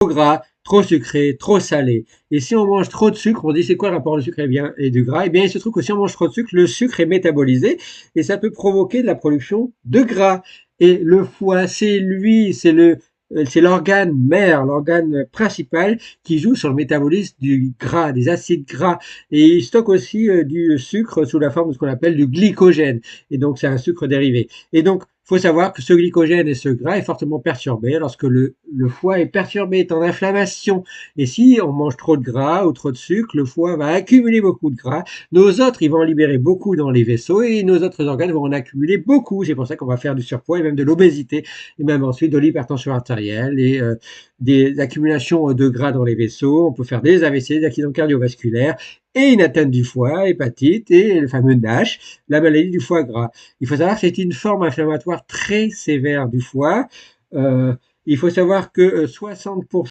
gras, trop sucré, trop salé. Et si on mange trop de sucre, on dit c'est quoi le rapport du sucre et du gras? Eh bien, il se trouve que si on mange trop de sucre, le sucre est métabolisé et ça peut provoquer de la production de gras. Et le foie, c'est lui, c'est l'organe mère, l'organe principal qui joue sur le métabolisme du gras, des acides gras. Et il stocke aussi du sucre sous la forme de ce qu'on appelle du glycogène. Et donc, c'est un sucre dérivé. Et donc, il faut savoir que ce glycogène et ce gras est fortement perturbé lorsque le foie est perturbé, est en inflammation. Et si on mange trop de gras ou trop de sucre, le foie va accumuler beaucoup de gras. Nos autres, ils vont en libérer beaucoup dans les vaisseaux et nos autres organes vont en accumuler beaucoup. C'est pour ça qu'on va faire du surpoids et même de l'obésité et même ensuite de l'hypertension artérielle et des accumulations de gras dans les vaisseaux. On peut faire des AVC, des accidents cardiovasculaires et une atteinte du foie, hépatite et le fameux NASH, la maladie du foie gras. Il faut savoir que c'est une forme inflammatoire très sévère du foie. Il faut savoir que 60%